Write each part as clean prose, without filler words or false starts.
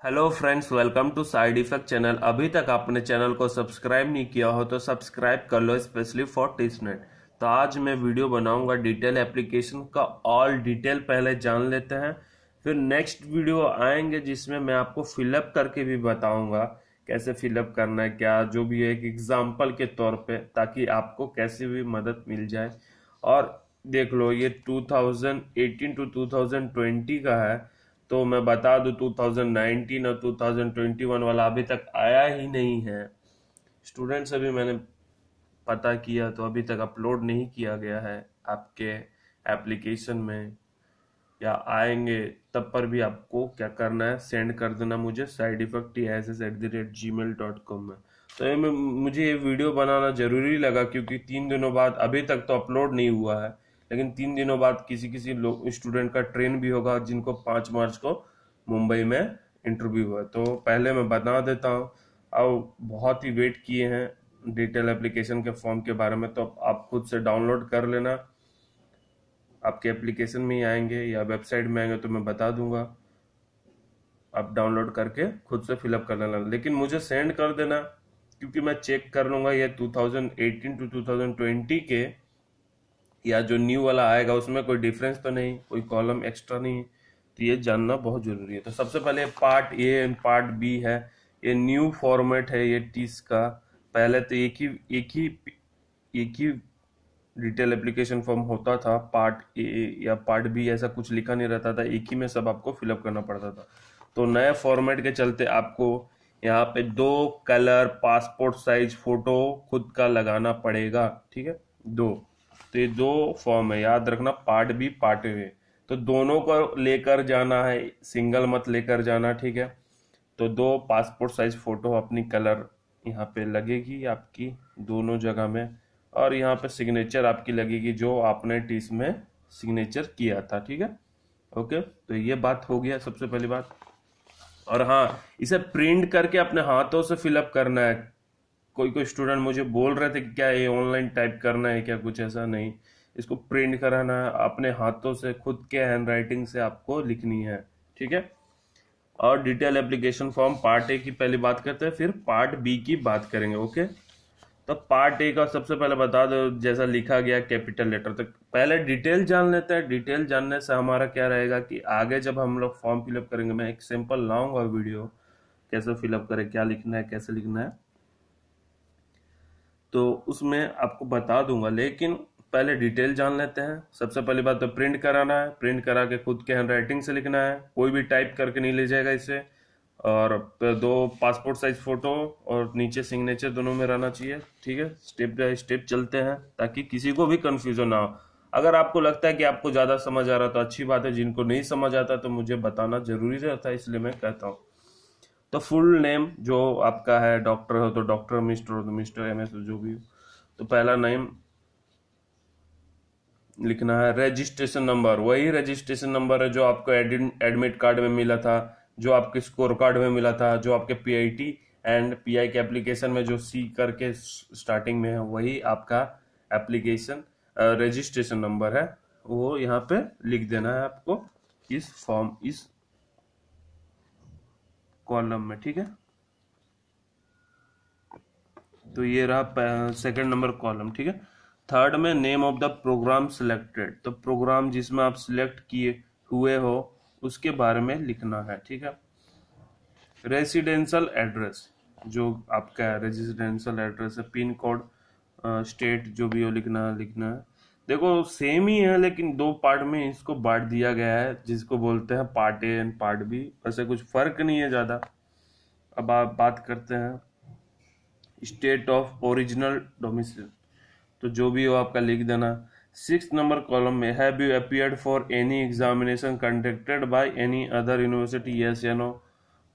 Hello friends, welcome to side effect channel. अभी तक आपने चैनल को सब्सक्राइब नहीं किया हो तो सब्सक्राइब कर लो, स्पेशली फॉर टिप्सनेट। तो आज मैं वीडियो बनाऊंगा डिटेल एप्लीकेशन का, ऑल डिटेल पहले जान लेते हैं, फिर नेक्स्ट वीडियो आएंगे जिसमें मैं आपको फिलअप करके भी बताऊंगा कैसे फिलअप करना है, क्या जो भी है एक एग्जाम्पल के तौर पे, ताकि आपको कैसे भी मदद मिल जाए। और देख लो, ये 2018 टू 2020 का है, तो मैं बता दूं 2019 और 2021 वाला अभी तक आया ही नहीं है। स्टूडेंट से भी मैंने पता किया तो अभी तक अपलोड नहीं किया गया है आपके एप्लीकेशन में, या आएंगे तब पर भी आपको क्या करना है, सेंड कर देना मुझे sideeffectss@gmail.com में। तो मुझे ये वीडियो बनाना जरूरी लगा क्योंकि 3 दिनों बाद, अभी तक तो अपलोड नहीं हुआ है, लेकिन 3 दिनों बाद किसी किसी लोग स्टूडेंट का ट्रेन भी होगा जिनको 5 मार्च को मुंबई में इंटरव्यू है। तो पहले मैं बता देता हूँ। अब बहुत ही वेट किए हैं डिटेल एप्लीकेशन के फॉर्म के बारे में, तो आप खुद से डाउनलोड कर लेना। आपके एप्लीकेशन में ही आएंगे या वेबसाइट में आएंगे तो मैं बता दूंगा, आप डाउनलोड करके खुद से फिलअप कर लेना, लेकिन मुझे सेंड कर देना क्योंकि मैं चेक कर लूंगा ये 2018 टू 2020 के, या जो न्यू वाला आएगा उसमें कोई डिफरेंस तो नहीं, कोई कॉलम एक्स्ट्रा नहीं है। तो ये जानना बहुत जरूरी है। तो सबसे पहले part A and part B है। ये न्यू फॉर्मेट है ये टीस का। पहले तो एक ही डिटेल एप्लीकेशन फॉर्म होता था, पार्ट ए या पार्ट बी ऐसा कुछ लिखा नहीं रहता था, एक ही में सब आपको फिलअप करना पड़ता था। तो नए फॉर्मेट के चलते आपको यहाँ पे 2 कलर पासपोर्ट साइज फोटो खुद का लगाना पड़ेगा, ठीक है। दो, तो ये 2 फॉर्म है, याद रखना, पार्ट बी पार्ट ए। तो दोनों को लेकर जाना है, सिंगल मत लेकर जाना, ठीक है। तो 2 पासपोर्ट साइज फोटो अपनी कलर यहाँ पे लगेगी आपकी दोनों जगह में, और यहाँ पे सिग्नेचर आपकी लगेगी जो आपने टीस में सिग्नेचर किया था, ठीक है। ओके, तो ये बात हो गया सबसे पहली बात। और हाँ, इसे प्रिंट करके अपने हाथों से फिलअप करना है। कोई कोई स्टूडेंट मुझे बोल रहे थे कि क्या ये ऑनलाइन टाइप करना है क्या, कुछ ऐसा नहीं। इसको प्रिंट कराना है, अपने हाथों से खुद के हैंड राइटिंग से आपको लिखनी है, ठीक है। और detail application form part A की पहले बात करते हैं, फिर पार्ट बी की बात करेंगे, ओके। तो पार्ट ए का सबसे पहले बता दो, जैसा लिखा गया कैपिटल लेटर तक। पहले डिटेल जान लेते हैं। डिटेल जानने से हमारा क्या रहेगा कि आगे जब हम लोग फॉर्म फिलअप करेंगे, मैं एक सिंपल लाऊंगा वीडियो कैसे फिलअप करें, क्या लिखना है, कैसे लिखना है, तो उसमें आपको बता दूंगा। लेकिन पहले डिटेल जान लेते हैं। सबसे पहली बात तो प्रिंट कराना है, प्रिंट करा के खुद के हैंड राइटिंग से लिखना है, कोई भी टाइप करके नहीं ले जाएगा इसे। और 2 पासपोर्ट साइज फोटो और नीचे सिग्नेचर दोनों में रहना चाहिए, ठीक है। स्टेप बाय स्टेप चलते हैं ताकि किसी को भी कंफ्यूजन ना हो। अगर आपको लगता है कि आपको ज्यादा समझ आ रहा तो अच्छी बात है, जिनको नहीं समझ आता तो मुझे बताना जरूरी रहता है, इसलिए मैं कहता हूँ। तो फुल नेम जो आपका है, डॉक्टर हो तो डॉक्टर, मिस्टर हो तो मिस्टर, एमएस जो भी हो, तो पहला नेम लिखना है। रजिस्ट्रेशन नंबर, वही रजिस्ट्रेशन नंबर है जो आपको एडमिट कार्ड में मिला था, जो आपके स्कोर कार्ड में मिला था, जो आपके पीआईटी एंड पीआई के एप्लीकेशन में जो सी करके स्टार्टिंग में है, वही आपका एप्लीकेशन रजिस्ट्रेशन नंबर है। वो यहाँ पे लिख देना है आपको इस फॉर्म, इस कॉलम में, ठीक है। तो ये रहा सेकंड नंबर कॉलम, ठीक है। थर्ड में name of the program selected, तो प्रोग्राम जिसमें आप सिलेक्ट किए हुए हो उसके बारे में लिखना है, ठीक है। रेसिडेंशियल एड्रेस, जो आपका रेजिडेंशियल एड्रेस है, पिन कोड, स्टेट जो भी हो लिखना है। देखो सेम ही है, लेकिन 2 पार्ट में इसको बांट दिया गया है, जिसको बोलते हैं part A and part B. वैसे कुछ फर्क नहीं है ज्यादा। अब आप बात करते हैं स्टेट ऑफ ओरिजिनल डोमिसाइल, तो जो भी हो आपका लिख देना। 6 नंबर कॉलम में have you appeared for any examination conducted by any other university, yes या नो।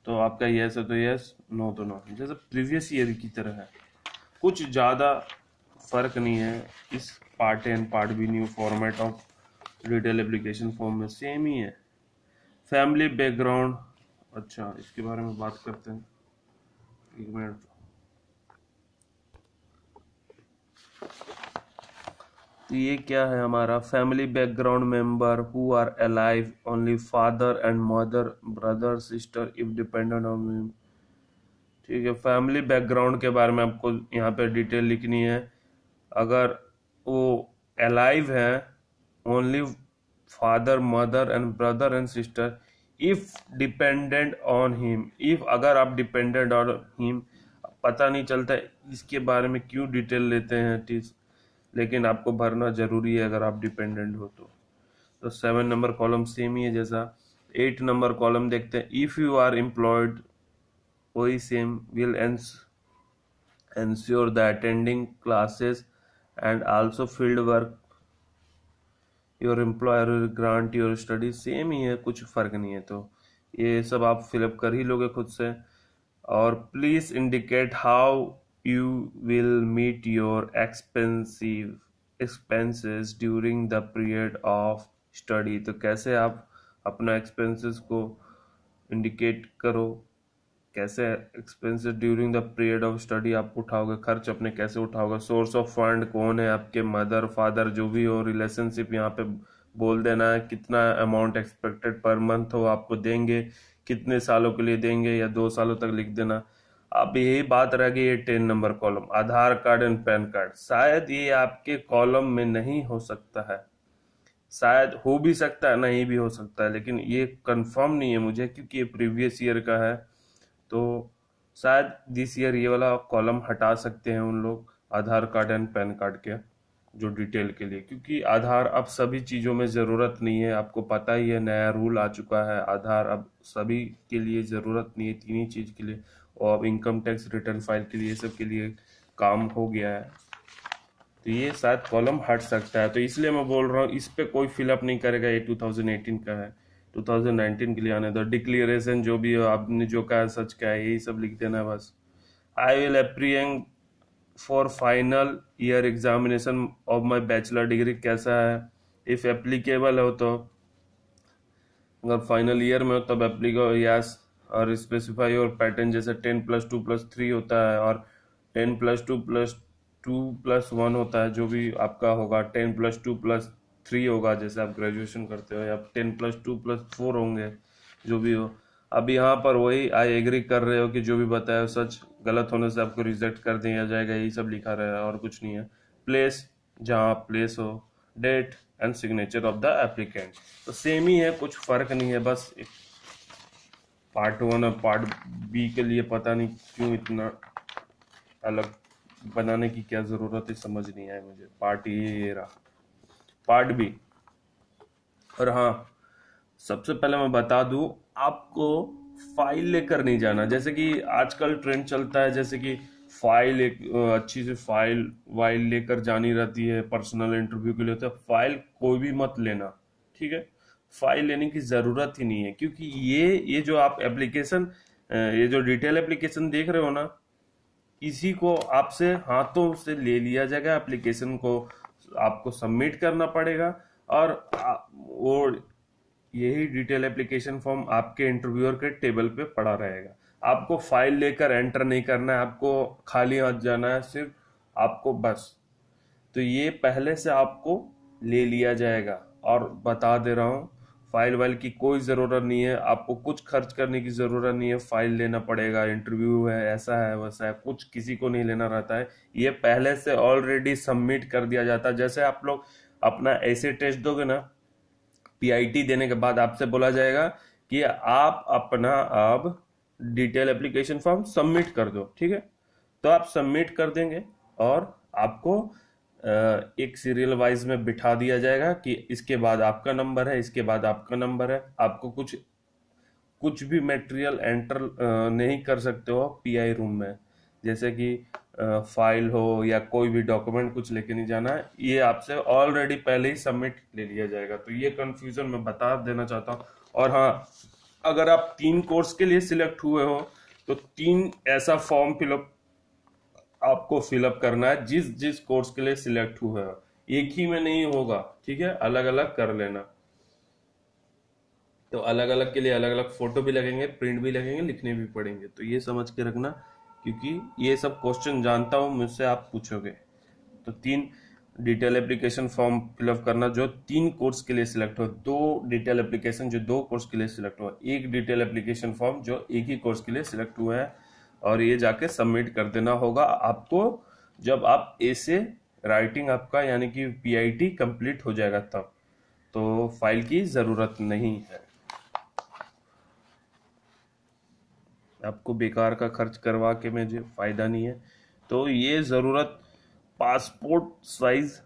तो आपका यस है तो यस, नो तो नो, जैसे प्रीवियस ईयर की तरह है। कुछ ज्यादा फर्क नहीं है इस part and part B new format of detail application form में, सेम ही है। फैमिली बैकग्राउंड, अच्छा इसके बारे में बात करते हैं, 1 मिनट। तो ये क्या है हमारा family background member who are alive only father and mother brother sister if dependent on him. ठीक है, फैमिली बैकग्राउंड के बारे में आपको यहाँ पे डिटेल लिखनी है। अगर वो अलाइव है only father mother and brother and sister if dependent on him. If अगर आप डिपेंडेंट ऑन हिम, पता नहीं चलता इसके बारे में क्यों डिटेल लेते हैं टीच, लेकिन आपको भरना जरूरी है अगर आप डिपेंडेंट हो तो 7 नंबर कॉलम सेम ही है जैसा। 8 नंबर कॉलम देखते हैं, इफ यू आर एम्प्लॉयड वही same, will ensure the attending classes and also field work your employer will grant your study। Same ही है, कुछ फर्क नहीं है। तो ये सब आप फिलअप कर ही लोगे खुद से। और please indicate how you will meet your expenses during the period of study. तो कैसे आप अपना एक्सपेंसेस को इंडिकेट करो, कैसे expenses during the period of study आप उठाओगे, खर्च अपने कैसे उठाओगे। सोर्स ऑफ फंड कौन है, आपके मदर फादर जो भी हो, रिलेशनशिप यहाँ पे बोल देना है, कितना अमाउंट एक्सपेक्टेड पर मंथ हो आपको देंगे, कितने सालों के लिए देंगे या 2 सालों तक लिख देना। अब यही बात रह गई ये 10 number column, Aadhaar card and pan card. शायद ये आपके कॉलम में नहीं हो सकता है, शायद हो भी सकता है नहीं भी हो सकता है, लेकिन ये कंफर्म नहीं है मुझे क्योंकि ये प्रीवियस ईयर का है। तो शायद दिस ईयर ये वाला कॉलम हटा सकते हैं उन लोग आधार कार्ड एंड पैन कार्ड के जो डिटेल के लिए, क्योंकि आधार अब सभी चीज़ों में ज़रूरत नहीं है। आपको पता ही है नया रूल आ चुका है, आधार अब सभी के लिए ज़रूरत नहीं है, 3 ही चीज़ के लिए। और अब इनकम टैक्स रिटर्न फाइल के लिए सब के लिए काम हो गया है, तो ये शायद कॉलम हट सकता है। तो इसलिए मैं बोल रहा हूँ इस पे कोई फिलअप नहीं करेगा, ये 2018 का है, 2019 के लिए आने दो। डिक्लेरेशन जो भी हो, आपने जो कहा सच का है, यही सब लिख देना है बस। I will appearing for final year examination of my bachelor degree, कैसा है, इफ एप्लीकेबल हो तो, अगर फाइनल ईयर में हो तब एप्लीकेबल यस, और स्पेसिफाई और पैटर्न जैसे 10+2+3 होता है और 10+2+2+1 होता है, जो भी आपका होगा 10+2+3 होगा जैसे आप ग्रेजुएशन करते हो, या 10+2+4 होंगे जो भी हो। अब यहाँ पर वही आई एग्री कर रहे हो कि जो भी बताया हो सच, गलत होने से आपको रिजेक्ट कर दिया जाएगा, यही सब लिखा रहा है और कुछ नहीं है। प्लेस जहाँ प्लेस हो, date and signature of the applicant, तो सेम ही है, कुछ फर्क नहीं है। बस पार्ट 1 और पार्ट बी के लिए पता नहीं क्यों इतना अलग बनाने की क्या जरूरत है, समझ नहीं आया मुझे। पार्ट ये रहा पार्ट बी। और हाँ, सबसे पहले मैं बता दूं, आपको फाइल लेकर नहीं जाना। जैसे कि आजकल ट्रेंड चलता है, जैसे कि फाइल एक अच्छी सी फाइल वाइल लेकर जानी रहती है पर्सनल इंटरव्यू के लिए, तो फाइल कोई भी मत लेना, ठीक है। फाइल लेने की जरूरत ही नहीं है, क्योंकि ये जो आप एप्लीकेशन, ये जो डिटेल एप्लीकेशन देख रहे हो ना, इसी को आपसे हाथों से ले लिया जाएगा, एप्लीकेशन को आपको सबमिट करना पड़ेगा, और वो यही डिटेल एप्लीकेशन फॉर्म आपके इंटरव्यूअर के टेबल पे पड़ा रहेगा। आपको फाइल लेकर एंटर नहीं करना है, आपको खाली हाथ जाना है सिर्फ, आपको बस। तो ये पहले से आपको ले लिया जाएगा, और बता दे रहा हूँ फाइल वाइल की कोई ज़रूरत नहीं है, आपको कुछ खर्च करने की ज़रूरत नहीं है। फाइल लेना पड़ेगा, इंटरव्यू है, ऐसा है वैसा है, कुछ किसी को नहीं लेना रहता है। ये पहले से ऑलरेडी सबमिट कर दिया जाता है। जैसे आप लोग अपना ऐसे टेस्ट दोगे ना, पीआईटी देने के बाद आपसे बोला जाएगा कि आप अपना अब डिटेल एप्लीकेशन फॉर्म सबमिट कर दो, ठीक है। तो आप सबमिट कर देंगे और आपको एक सीरियल वाइज में बिठा दिया जाएगा कि इसके बाद आपका नंबर है, इसके बाद आपका नंबर है। आपको कुछ भी मटेरियल एंटर नहीं कर सकते हो पीआई रूम में, जैसे कि फाइल हो या कोई भी डॉक्यूमेंट कुछ लेके नहीं जाना है, ये आपसे ऑलरेडी पहले ही सबमिट ले लिया जाएगा। तो ये कंफ्यूजन मैं बता देना चाहता हूँ। और हाँ, अगर आप 3 कोर्स के लिए सिलेक्ट हुए हो तो 3 ऐसा फॉर्म फिलअप आपको फिलअप करना है जिस जिस कोर्स के लिए सिलेक्ट हुए हो, एक ही में नहीं होगा, ठीक है, अलग अलग कर लेना। तो अलग अलग के लिए अलग अलग फोटो भी लगेंगे, प्रिंट भी लगेंगे, लिखने भी पड़ेंगे, तो ये समझ के रखना, क्योंकि ये सब क्वेश्चन जानता हूं मुझसे आप पूछोगे। तो 3 डिटेल एप्लीकेशन फॉर्म फिलअप करना जो 3 कोर्स के लिए सिलेक्ट हो, 2 डिटेल एप्लीकेशन जो 2 कोर्स के लिए सिलेक्ट हुआ, 1 डिटेल एप्लीकेशन फॉर्म जो 1 ही कोर्स के लिए सिलेक्ट हुआ है, और ये जाके सबमिट कर देना होगा आपको जब आप ऐसे राइटिंग आपका यानी कि पीआईटी कंप्लीट हो जाएगा तब, तो फाइल की जरूरत नहीं है। आपको बेकार का खर्च करवा के मुझे फायदा नहीं है। तो ये जरूरत पासपोर्ट साइज,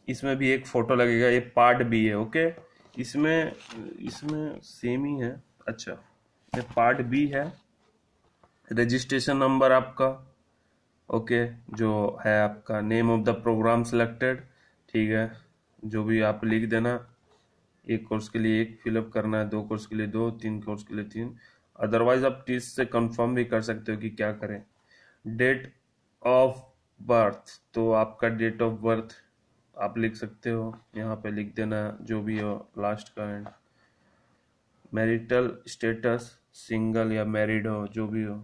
इसमें भी एक फोटो लगेगा, ये पार्ट बी है। ओके, इसमें इसमें सेम ही है। अच्छा, ये पार्ट बी है। रजिस्ट्रेशन नंबर आपका, ओके, जो है आपका name of the program selected, ठीक है, जो भी आप लिख देना। 1 कोर्स के लिए 1 फिलअप करना है, 2 कोर्स के लिए 2, 3 कोर्स के लिए 3। अदरवाइज आप टीस से कंफर्म भी कर सकते हो कि क्या करें। डेट ऑफ बर्थ, तो आपका डेट ऑफ बर्थ आप लिख सकते हो, यहाँ पे लिख देना जो भी हो लास्ट का एंड। मैरिटल स्टेटस, सिंगल या मैरिड हो, जो भी हो।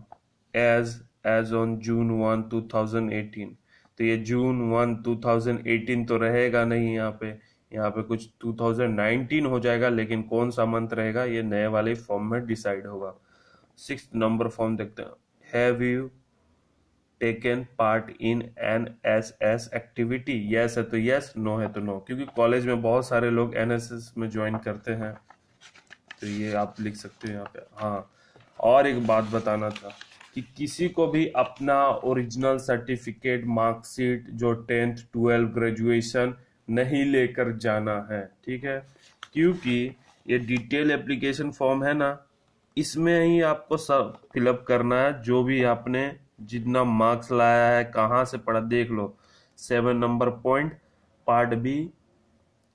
एज ऑन जून 1 2018, तो ये जून 1 2018 तो रहेगा नहीं, यहाँ पे कुछ 2019 हो जाएगा, लेकिन कौन सा मंथ रहेगा ये नए वाले फॉर्म में डिसाइड होगा। 6 नंबर फॉर्म देखते हैं। Have you taken part in NSS activity? Yes है तो यस, नो है तो नो, क्योंकि कॉलेज में बहुत सारे लोग एनएसएस में ज्वाइन करते हैं, तो ये आप लिख सकते हो यहाँ पे। हाँ, और एक बात बताना था कि किसी को भी अपना ओरिजिनल सर्टिफिकेट, मार्कशीट जो 10th 12 ग्रेजुएशन नहीं लेकर जाना है, ठीक है, क्योंकि ये डिटेल एप्लीकेशन फॉर्म है ना, इसमें ही आपको सब फिलअप करना है, जो भी आपने जितना मार्क्स लाया है, कहाँ से पढ़ा, देख लो। 7 नंबर point part B,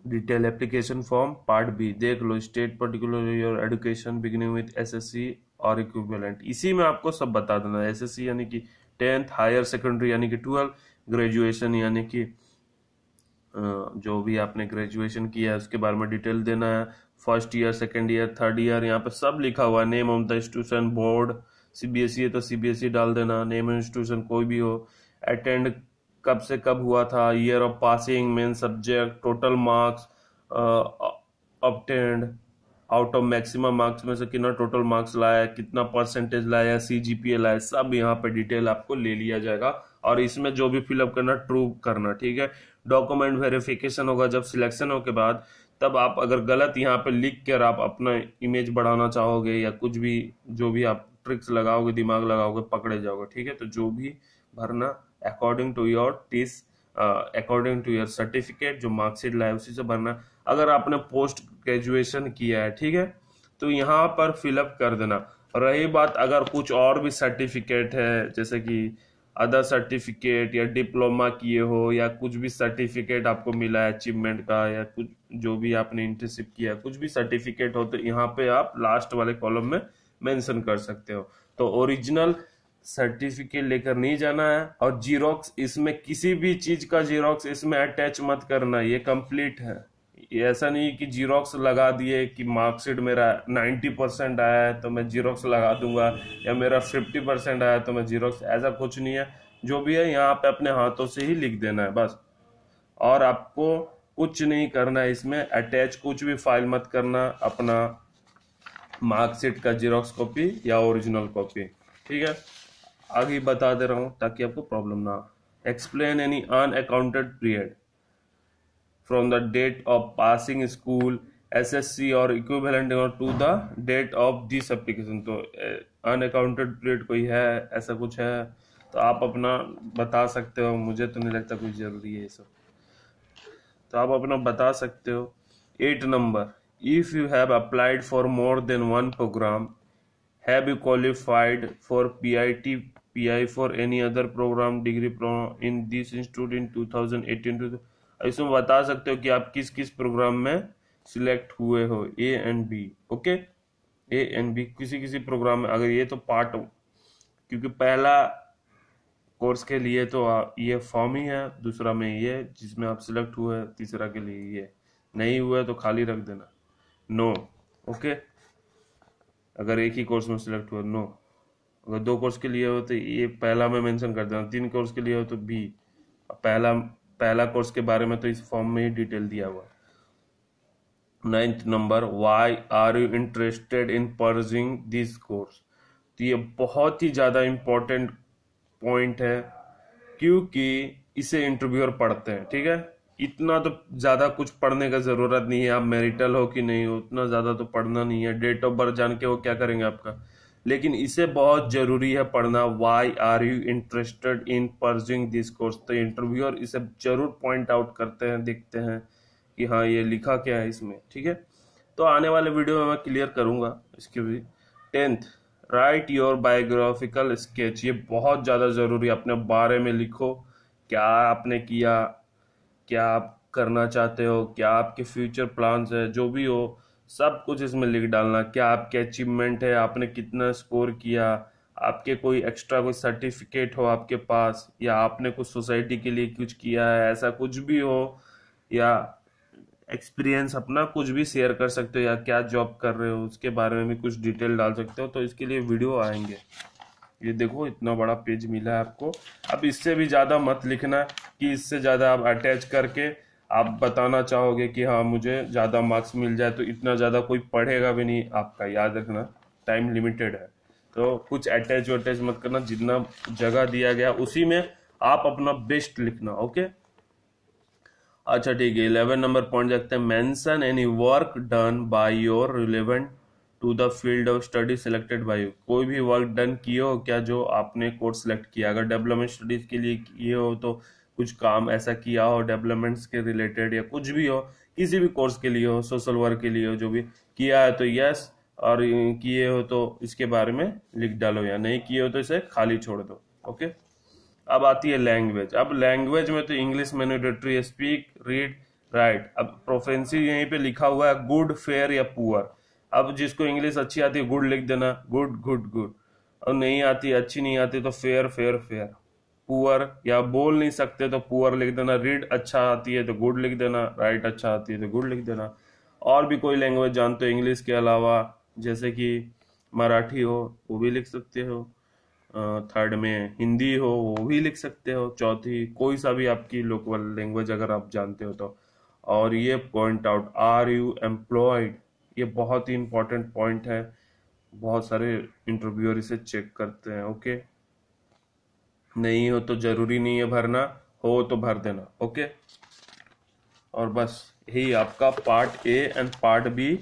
detail application form part B, देख लो। State particular your education beginning with SSC और इक्विवेलेंट, इसी में आपको सब बता देना है। एसएससी यानी कि 10th, हायर सेकेंडरी यानी कि 12, ग्रेजुएशन यानी कि जो भी आपने ग्रेजुएशन किया है उसके बारे में डिटेल देना है। First year, second year, third year, यहाँ पे सब लिखा हुआ है। Name of the institution, board CBSE है तो सीबीएसई डाल देना, नेम ऑफ इंस्टीट्यूशन कोई भी हो, अटेंड कब से कब हुआ था, year of passing, main subject, total marks obtained, out of maximum marks में से कितना टोटल मार्क्स लाया, कितना परसेंटेज लाया, सीजीपीए लाया, सब यहाँ पे डिटेल आपको ले लिया जाएगा। और इसमें जो भी फिलअप करना ट्रू करना, ठीक है। डॉक्यूमेंट वेरिफिकेशन होगा जब सिलेक्शन हो के बाद, तब आप अगर गलत यहाँ पे लिख कर आप अपना इमेज बढ़ाना चाहोगे या कुछ भी, जो भी आप ट्रिक्स लगाओगे, दिमाग लगाओगे, पकड़े जाओगे, ठीक है। तो जो भी भरना according to your this, according to your certificate, जो मार्कशीट लाए उसी से भरना। अगर आपने पोस्ट ग्रेजुएशन किया है, ठीक है, तो यहाँ पर फिलअप कर देना। रही बात अगर कुछ और भी सर्टिफिकेट है, जैसे कि अदर सर्टिफिकेट या डिप्लोमा किए हो या कुछ भी सर्टिफिकेट आपको मिला है अचीवमेंट का, या कुछ जो भी आपने इंटर्नशिप किया है, कुछ भी सर्टिफिकेट हो, तो यहाँ पे आप लास्ट वाले कॉलम में मेंशन कर सकते हो। तो ओरिजिनल सर्टिफिकेट लेकर नहीं जाना है, और जीरोक्स, इसमें किसी भी चीज का जीरोक्स इसमें अटैच मत करना, ये कंप्लीट है। ऐसा नहीं कि जीरोक्स लगा दिए कि मार्कशीट मेरा 90% आया है तो मैं जीरोक्स लगा दूंगा, या मेरा 50% आया तो मैं जीरोक्स, ऐसा कुछ नहीं है। जो भी है यहाँ पे अपने हाथों से ही लिख देना है बस, और आपको कुछ नहीं करना है इसमें, अटैच कुछ भी फाइल मत करना, अपना मार्कशीट का जीरोक्स कॉपी या ओरिजिनल कॉपी, ठीक है। आगे बता दे रहा हूँ ताकि आपको प्रॉब्लम ना। Explain any unaccounted period from the date of passing school, SSC or equivalent to the date of this application। तो अनअकाउंटेड पीरियड कोई है, ऐसा कुछ है तो आप अपना बता सकते हो, मुझे तो नहीं लगता कुछ जरूरी है ये सब, तो आप अपना बता सकते हो। 8 number, if you have applied for more than one program, have you qualified for PI for any other program, degree program in this institute in 2018 to, इसमें बता सकते हो कि आप किस किस प्रोग्राम में सिलेक्ट हुए हो, A and B। Okay, A and B किसी किसी प्रोग्राम में। अगर ये तो पार्ट, क्योंकि पहला कोर्स के लिए तो ये फॉर्म ही है, दूसरा में ये जिसमें आप सिलेक्ट हुए, तीसरा के लिए ये नहीं हुआ तो खाली रख देना, नो। ओके, अगर एक ही कोर्स में सिलेक्ट हुआ, नो। अगर 2 कोर्स के लिए हो तो ये पहला में मेंशन कर देना, 3 कोर्स के लिए हो तो बी, पहला पहला कोर्स के बारे में तो इस फॉर्म में ही डिटेल दिया हुआ है। 9th number, why are you interested in pursuing this course. तो ये बहुत ही ज़्यादा इम्पोर्टेंट पॉइंट है, क्योंकि इसे इंटरव्यूअर पढ़ते हैं। ठीक है, इतना तो ज़्यादा कुछ पढ़ने का ज़रूरत नहीं है, आप मैरिटल हो कि नहीं हो उतना ज़्यादा तो पढ़ना नहीं है, डेट ऑफ बर्थ जान के वो क्या करेंगे आपका, लेकिन इसे बहुत ज़रूरी है पढ़ना। Why are you interested in pursuing this course. तो इंटरव्यूअर इसे जरूर पॉइंट आउट करते हैं, देखते हैं कि हाँ ये लिखा क्या है इसमें। ठीक है, तो आने वाले वीडियो में मैं क्लियर करूंगा इसकी भी। 10th, right your biographical sketch. ये बहुत ज़्यादा ज़रूरी है, अपने बारे में लिखो, क्या आपने किया, क्या आप करना चाहते हो, क्या आपके फ्यूचर प्लान्स है, जो भी हो सब कुछ इसमें लिख डालना। क्या आपके अचीवमेंट है, आपने कितना स्कोर किया, आपके कोई एक्स्ट्रा कोई सर्टिफिकेट हो आपके पास, या आपने कुछ सोसाइटी के लिए कुछ किया है, ऐसा कुछ भी हो, या एक्सपीरियंस अपना कुछ भी शेयर कर सकते हो, या क्या जॉब कर रहे हो उसके बारे में भी कुछ डिटेल डाल सकते हो। तो इसके लिए वीडियो आएंगे। ये देखो इतना बड़ा पेज मिला है आपको। अब इससे भी ज़्यादा मत लिखना कि इससे ज़्यादा आप अटैच करके आप बताना चाहोगे कि हाँ मुझे ज़्यादा मार्क्स मिल जाए, तो इतना ज़्यादा कोई पढ़ेगा भी नहीं आपका, याद रखना टाइम लिमिटेड है। तो कुछ अटैच वटैच मत करना, जितना जगह दिया गया उसी में आप अपना बेस्ट लिखना। ओके, अच्छा ठीक है। 11 नंबर पॉइंट देखते हैं, mention any work done by your relevant to the field of study selected by you. कोई भी वर्क डन किए हो क्या जो आपने कोर्स सेलेक्ट किया, अगर डेवलपमेंट स्टडीज के लिए किए हो तो कुछ काम ऐसा किया हो डेवलपमेंट्स के रिलेटेड, या कुछ भी हो, किसी भी कोर्स के लिए हो, सोशल वर्क के लिए हो, जो भी किया है तो यस, और किए हो तो इसके बारे में लिख डालो, या नहीं किए हो तो इसे खाली छोड़ दो। ओके, अब आती है लैंग्वेज। अब लैंग्वेज में तो English mandatory, speak, read, right. अब प्रोफेंसी यहीं पे लिखा हुआ है, गुड, फेयर या पुअर। अब जिसको इंग्लिश अच्छी आती है गुड लिख देना, गुड गुड गुड, और नहीं आती, अच्छी नहीं आती तो फेयर फेयर फेयर। पुअर या बोल नहीं सकते तो पुअर लिख देना, रीड अच्छा आती है तो गुड लिख देना, राइट अच्छा आती है तो गुड लिख देना। और भी कोई लैंग्वेज जानते हो इंग्लिश के अलावा, जैसे कि मराठी हो वो भी लिख सकते हो, थर्ड में हिंदी हो वो भी लिख सकते हो, चौथी कोई सा भी आपकी लोकल लैंग्वेज अगर आप जानते हो तो। और ये point out, are you employed, ये बहुत ही इंपॉर्टेंट पॉइंट है, बहुत सारे इंटरव्यूअर इसे चेक करते हैं। ओके, नहीं हो तो जरूरी नहीं है भरना, हो तो भर देना। ओके, और बस यही आपका part A and part B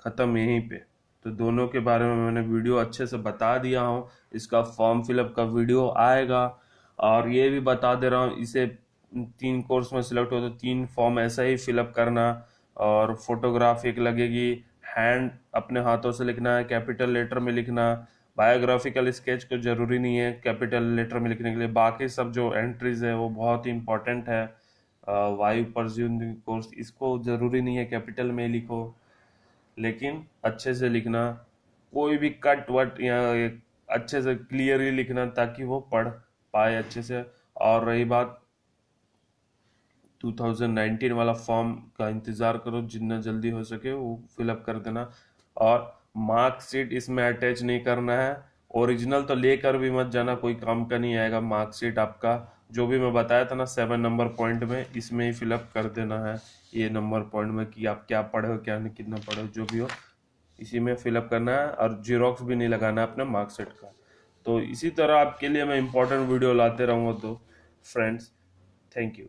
खत्म यहीं पे। तो दोनों के बारे में मैंने वीडियो अच्छे से बता दिया हूँ, इसका फॉर्म फिलअप का वीडियो आएगा, और ये भी बता दे रहा हूँ इसे 3 कोर्स में सिलेक्ट हो तो 3 फॉर्म ऐसा ही फिलअप करना, और फोटोग्राफ एक लगेगी, हैंड अपने हाथों से लिखना है, कैपिटल लेटर में लिखना। बायोग्राफिकल स्केच को जरूरी नहीं है कैपिटल लेटर में लिखने के लिए, बाकी सब जो एंट्रीज है वो बहुत ही इंपॉर्टेंट है। वायु परस्यूम कोर्स, इसको जरूरी नहीं है कैपिटल में लिखो, लेकिन अच्छे से लिखना, कोई भी कट वट या अच्छे से क्लियरली लिखना ताकि वो पढ़ पाए अच्छे से। और रही बात 2019 वाला फॉर्म का इंतज़ार करो, जितना जल्दी हो सके वो फिलअप कर देना। और मार्कशीट इसमें अटैच नहीं करना है, ओरिजिनल तो लेकर भी मत जाना, कोई काम का नहीं आएगा। मार्कशीट आपका जो भी मैं बताया था ना 7 नंबर पॉइंट में, इसमें ही फिलअप कर देना है, ये नंबर पॉइंट में कि आप क्या पढ़े हो क्या नहीं, कितना पढ़े हो, जो भी हो इसी में फिलअप करना है, और जीरोक्स भी नहीं लगाना है अपने मार्कशीट का। तो इसी तरह आपके लिए मैं इंपॉर्टेंट वीडियो लाते रहूँगा। तो फ्रेंड्स, थैंक यू।